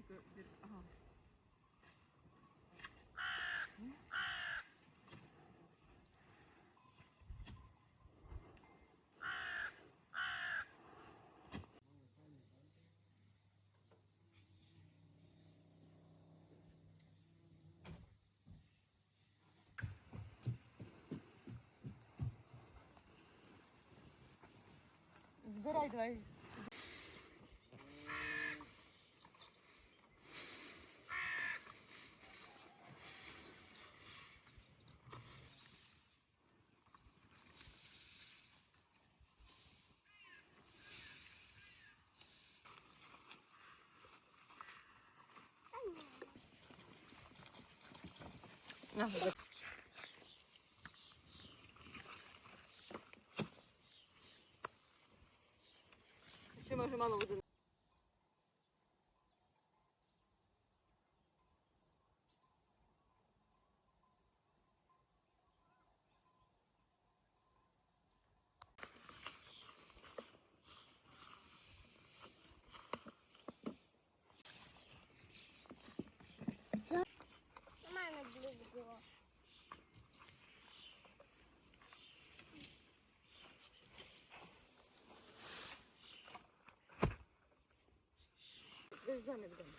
Ага. Збирай, давай. Ще може мало буде. У мене близько. Дождя не будемо.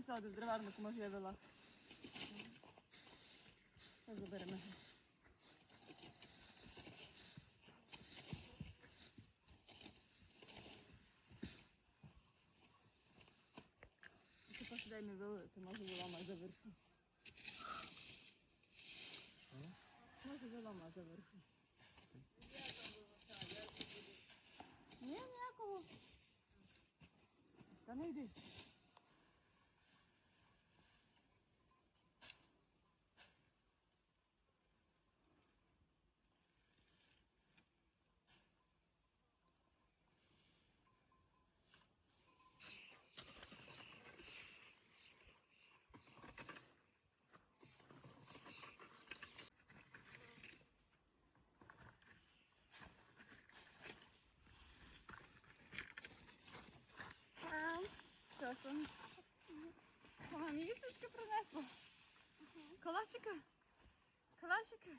сади, в дроварнику може я вела. Це заберемо. Ти посідай ми вели, ти може вилама завершу. Може вилама завершу. Ні, ніякого. Та не йди. Що, сонечко? Мама, мені їсточки принесла. Калачика? Калачика?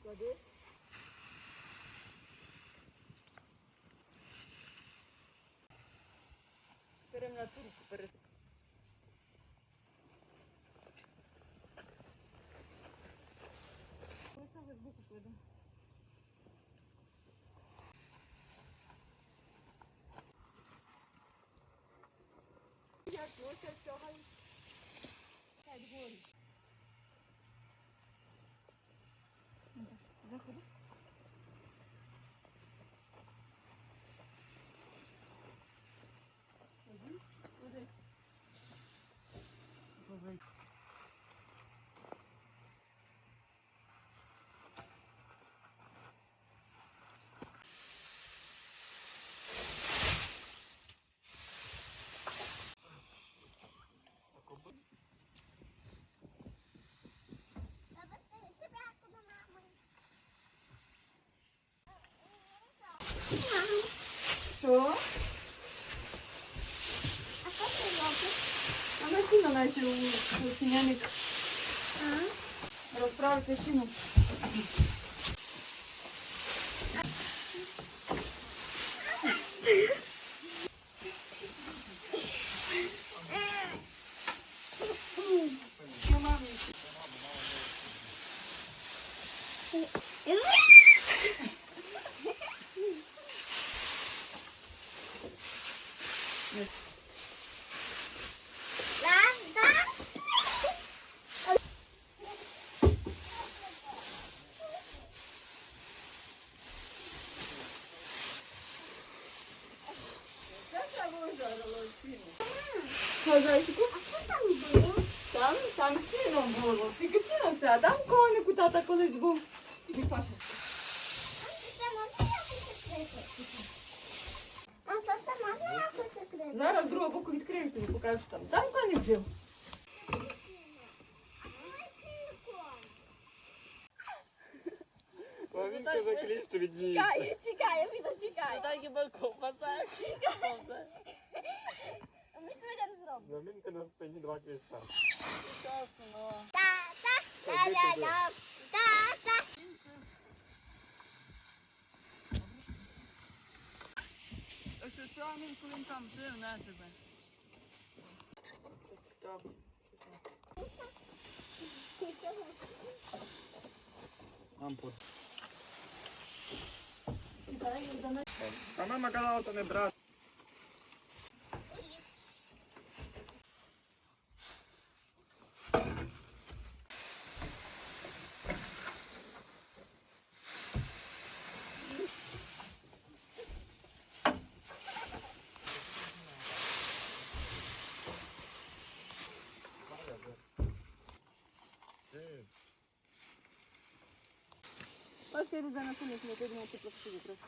Клади. Беремо на турку перед. Ось там з боку кладемо. Як носять цього? Хай горі. Заходи. Куди? Куди? Що? А що ти робиш? А на сіно наче у сіняник розправити сіно. Що, зайчику? А що там було? Там сіно було. Тільки сіно це, а там коник у тата колись був. Іди, Паша. Це можна якось відкрити? А що це можна якось відкрити? Зараз з другого боку відкрию, тобі покажу там. Там коник жив. Він закліч, що відніється. Чекай, я піду тікаю. Так і балкон пасає. А ми сьогодні не зробимо. На мінки на спині два кліща. Та-та, та-та. Ось що, Амінку, він там жив на тебе. Ампур. А мама казала, то не брати. Ось я Рузана Кулик, я думаю, ти просто просто.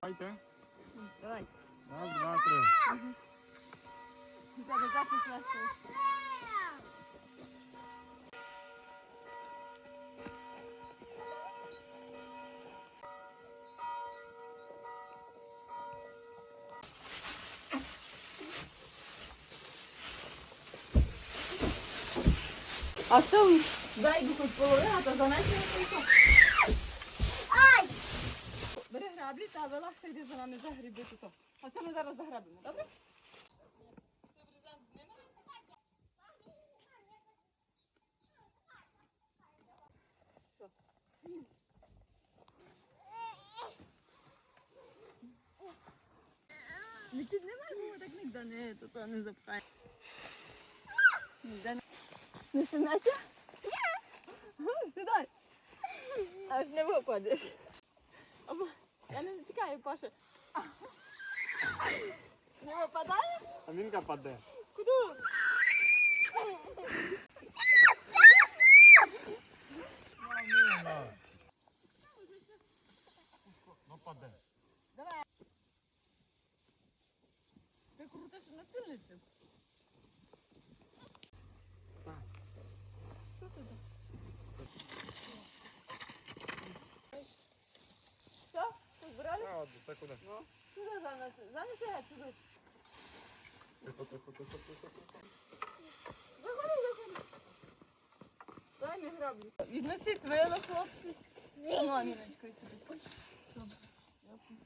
Давайте. Давай. Раз, два, три. Тебе запах легкий. А що зайду хоч половина, то занесено тільки. Ай! Бери граблі та вилазь, йди за нами загріби тут. А це ми зараз заграбимо, добре? Летить немає, бо так ніде не, то не запхає. Ніде не. Не синайте? Сідай. Аж не випадеш. Або, я не чекаю, Паша. Не випадає? А Мінка паде. Куди? Ну паде. Давай. Ти крутиш на сильницю. Так. Що ти там? Що? Що, збирали? А, от це куди? Сюди занеси. Занеси геть сюди. Заходи. Дай мені граблю. Віднесіть вило, хлопці. Маміночкою сюди. Добре. Дякую.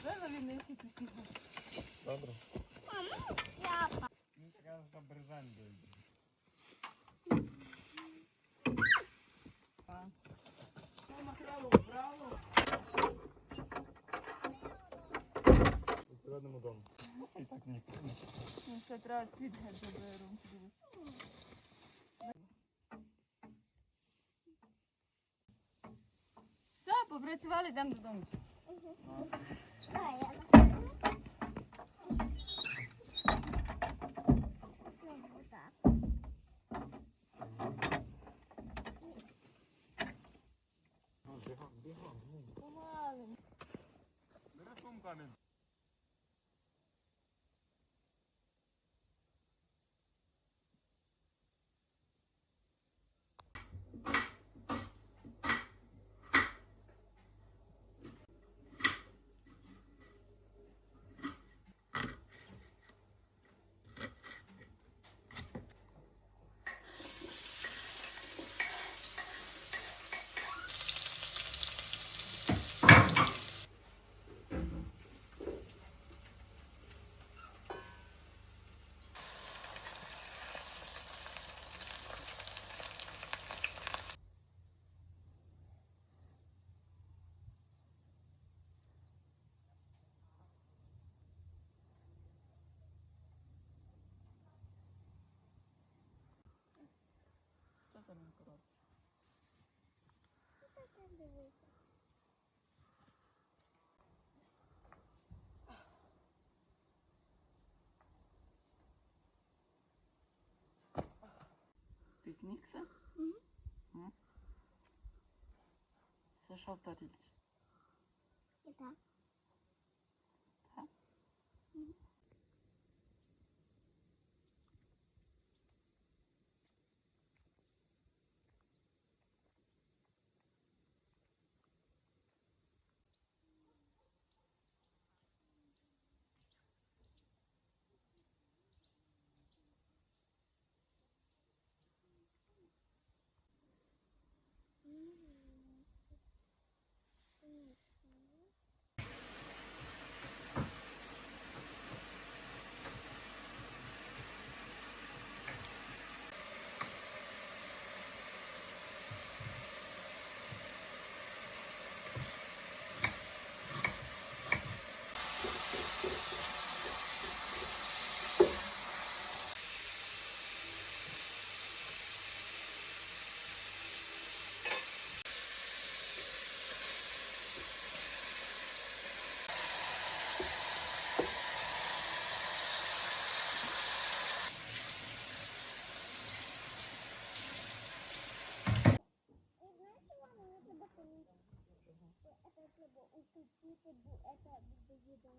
Вило віднесіть усі. Добре. Ляпа. Ну, така ж бризань дойде. Матеріалу вбрало. У приведному дому. І так ні. Ну, ще треба цвіт геть заберу. Все, попрацювали, йдемо додому. Давай, я захожу. Вот так. Бігом. Помалим. Бери сумку, Амін. Що там він коробка? Пікнікса? Це що в тарілці? Так. Так? Это треба укрепить, это будет еда.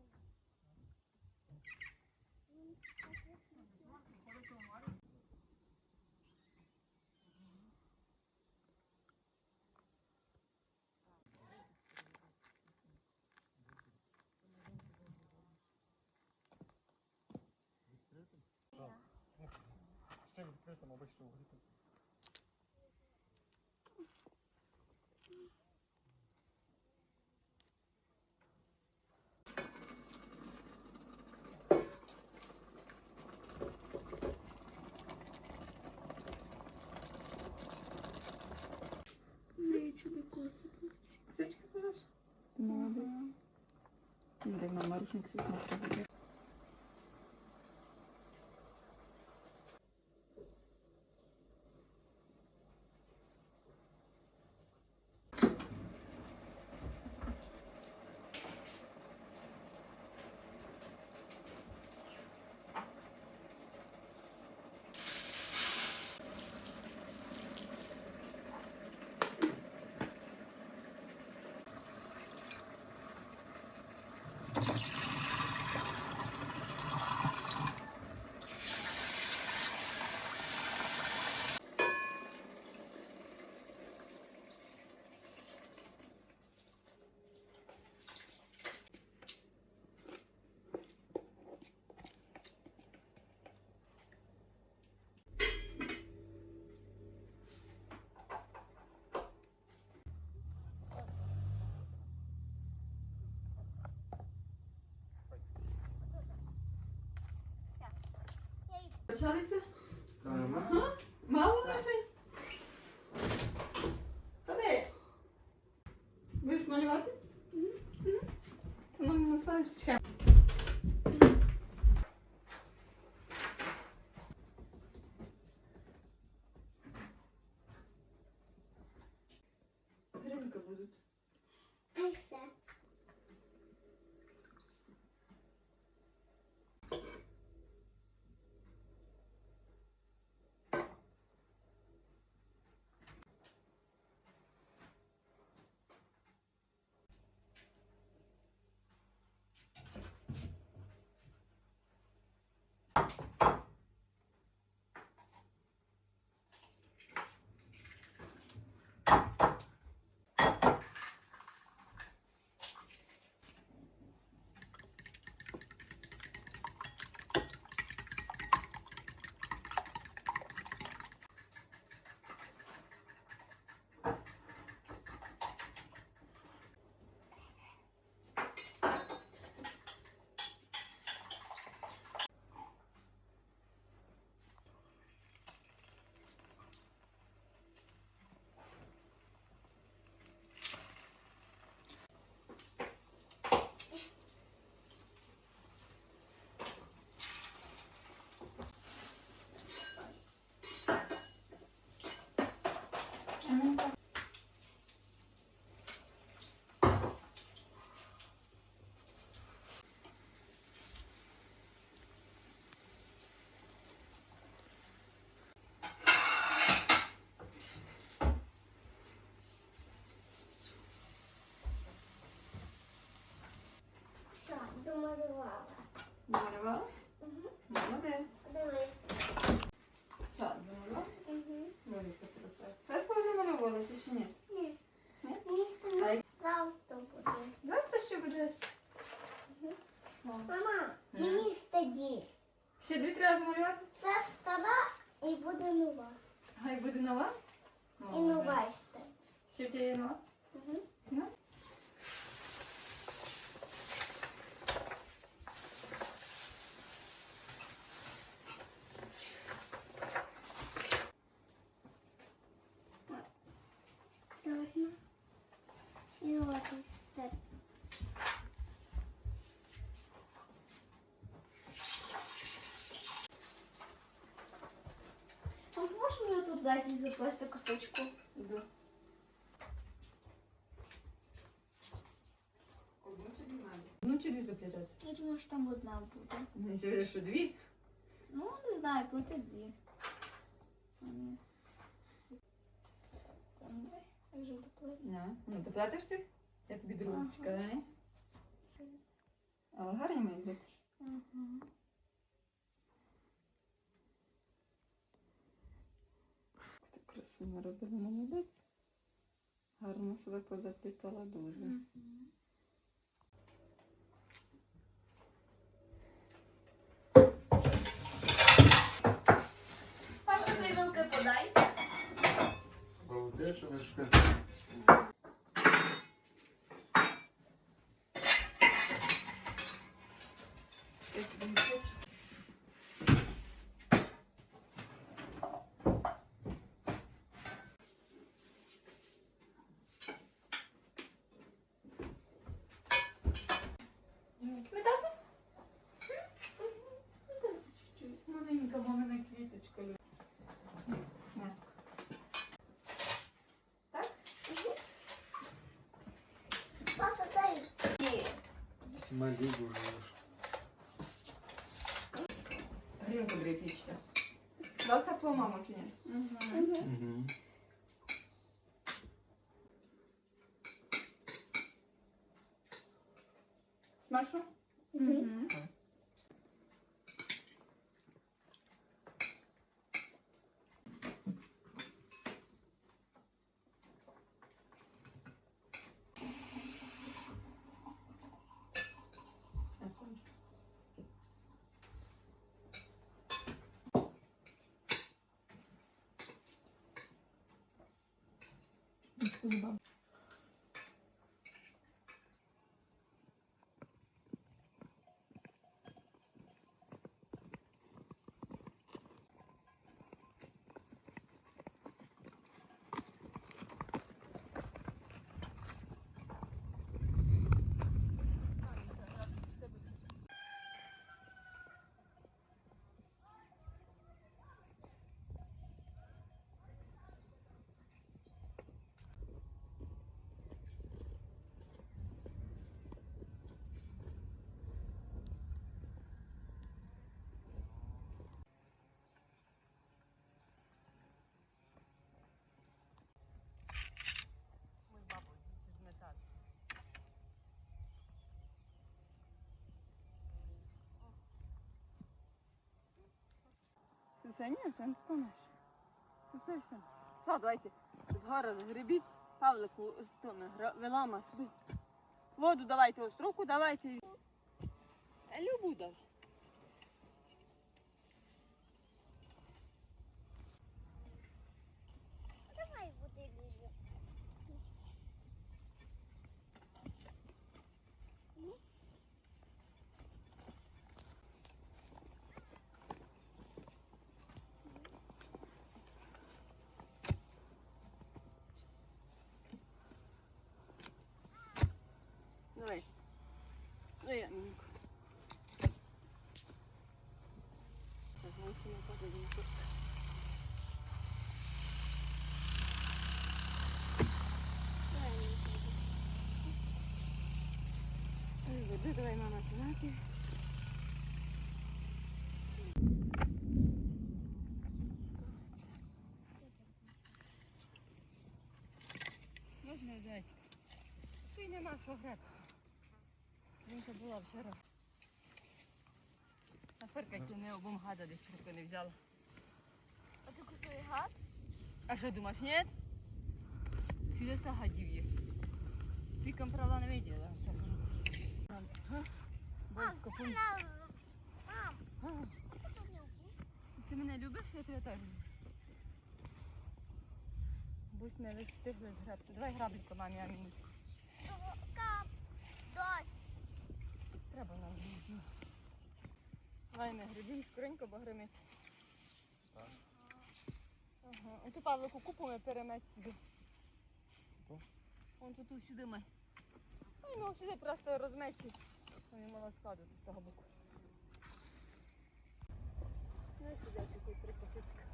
Відкритим? Так. Ще відкритим, обично вгрітим. Кусочки хорошо. Ти молодець. Дай мама рушник свій смотрит. Почалися? Ага. Мало лишень? Ходи. Будеш малювати? Це нам насадиш, почекай. Гринка будуть. А все. Все, домалювала. Намалювала? Угу. Молодець. Дивись. Що, замалювала? Угу. Велика краса. Все замалювала, чи ще ні? Ні. Ні? Мені А як- завтра буде. Завтра ще будеш? Мгм. О. Мама, мені стадіть. Ще 2 треба замалювати? Це стара і буде нова. Хай буде нова? І нова стає. Ще в тебе є нова? Угу. Ну? Точно. І от стає. А можеш мені тут ззаді заплести кусочку? Іду. Одну чи дві мамі? Одну чи дві заплітати? Я думаю, що там одна буде. Мені здається, що 2. Ну, не знаю, плати 2. Ні. Там, я вже доплив. Ну, ти платиш ти? Я тобі другу чекаю. Але гарні мають бути. Ти красиво робила, молодець. Гарно себе позаплітала дуже. Пашка, три вилки подай. Балдеч, вишка. Я тебе не хочу. Видати? Чуть-чуть. Маленька, бо мене квіточка любить. М'яско. Паша, дай. Смалі будеш. Грінку гречичка. Дав сапло, маму, чи ні? Угу. Смачно? Спасибо. Це ні, це не станеш. Це все. Все, давайте. Щоб гарно гребіть. Павлику з тими вилама сюди. Воду давайте, остроку давайте. Любу дай. Давай буде лізе. Давай. Дай я міньку. Так, ось я подивлюся. Води давай, мама, сюди. Можна взяти. Ти не наша гребка. Жінка була вчора. А феркаті не обом гада десь руки не взяла. А ти кусує гад? А що думаєш, ні? Сюди ста гадів є. Віком права не виділа. Мам, Ти мене любиш, я тебе теж люблю. Будь не встигли згребти. Давай грабліку мамі, а мені. кап, дощ. Треба нам. Давай не грибі, скоренько, бо гримить. Так. Ага. Оту Павлику купу ми перемець сюди. Ту? Вон тут сюди ми. Ну, сюди просто розмечі. Не мала складати з того боку. Ну і сюди такий три копитка.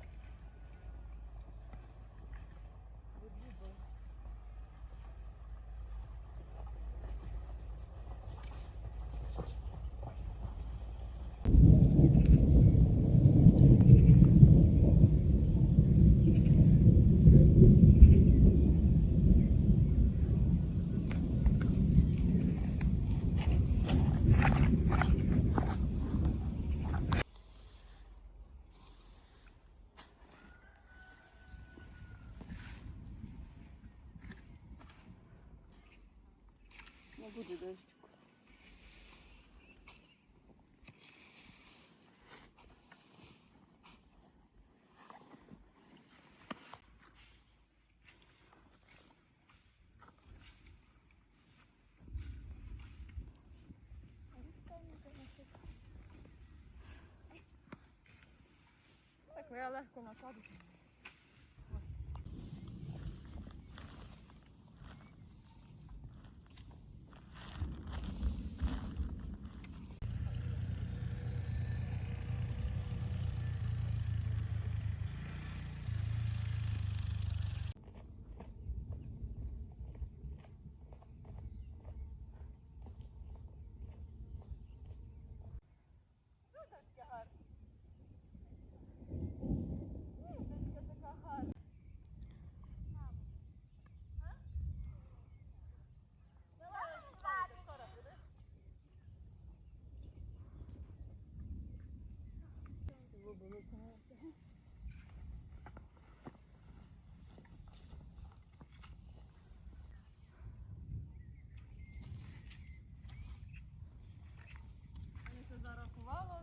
буде дощик. Так, я легко насаду. Вони це зарахувало.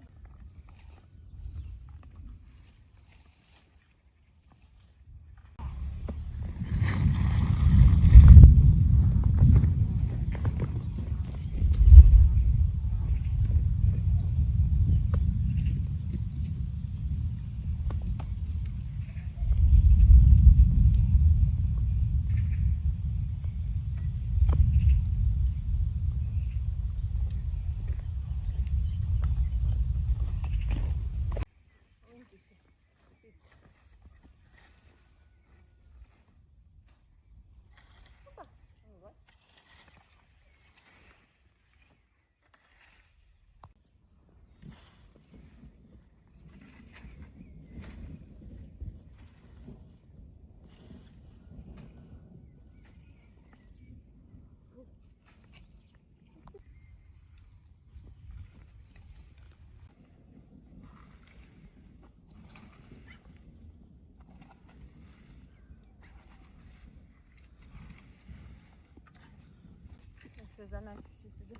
Ще занести сюди.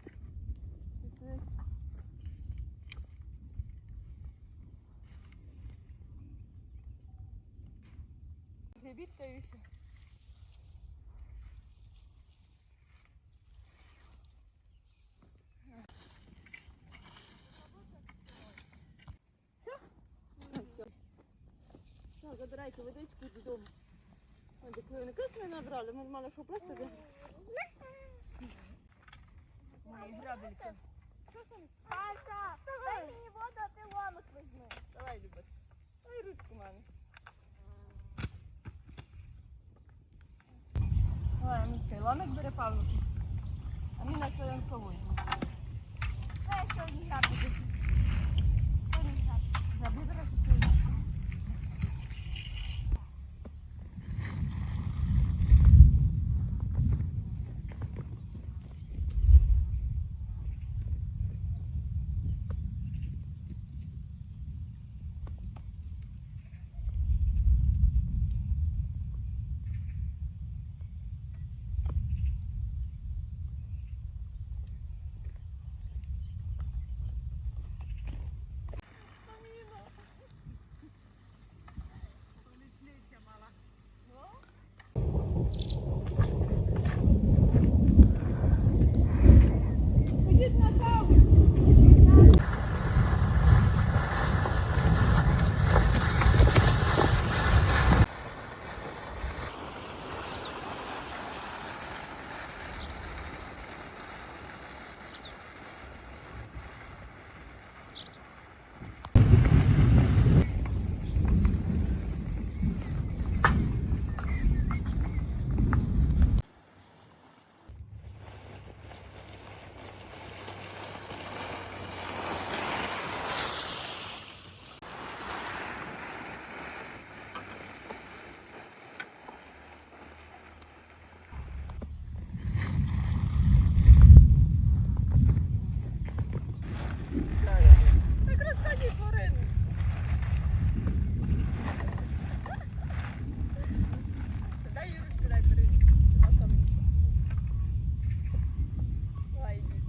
Сюди. Гребіть та і все. Все, забирайте водичку додому. Ось коли ми набрали, ми мали що просто де. Мої грабелька. Паша, дай мені воду, а ти ломик візьми. Давай, Любаш. Дай ручку мамі. Давай, Міська, ломик бере Павлуки. А ми на своєму поводі. Дай ще одні грабельки. Одні грабельки. Забудемо.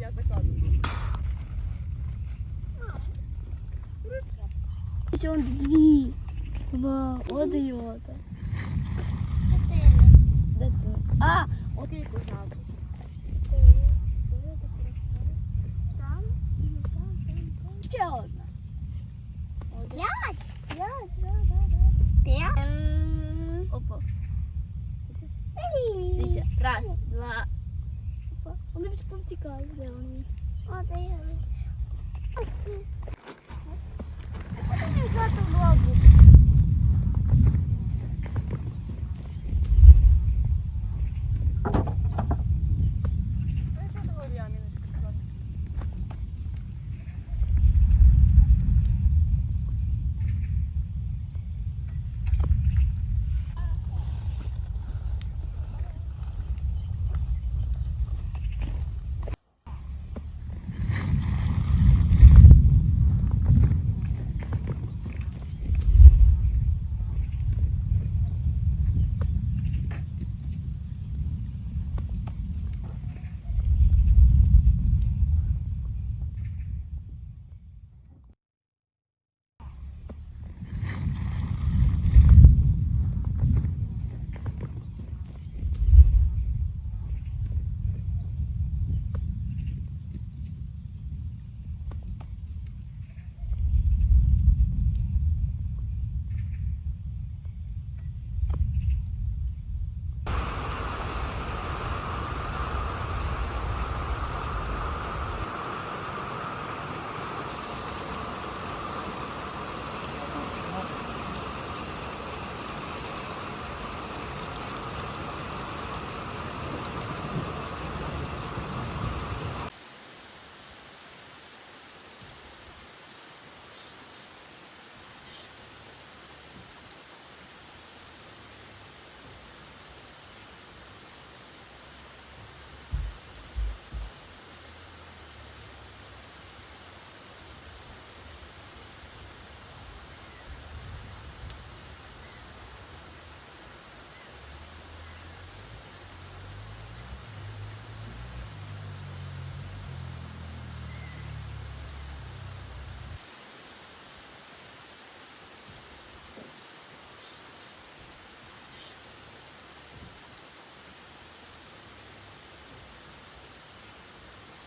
я закладу. Он дві. Вау, от і от. Де ти? А, окей, пожалуйста. Там, ще одна. П'ять? П'ять, да. П'ять? Опа. Дивіться, раз, два. Опа, вони всі повтікали, де вони? Один. Куди взяти лобу?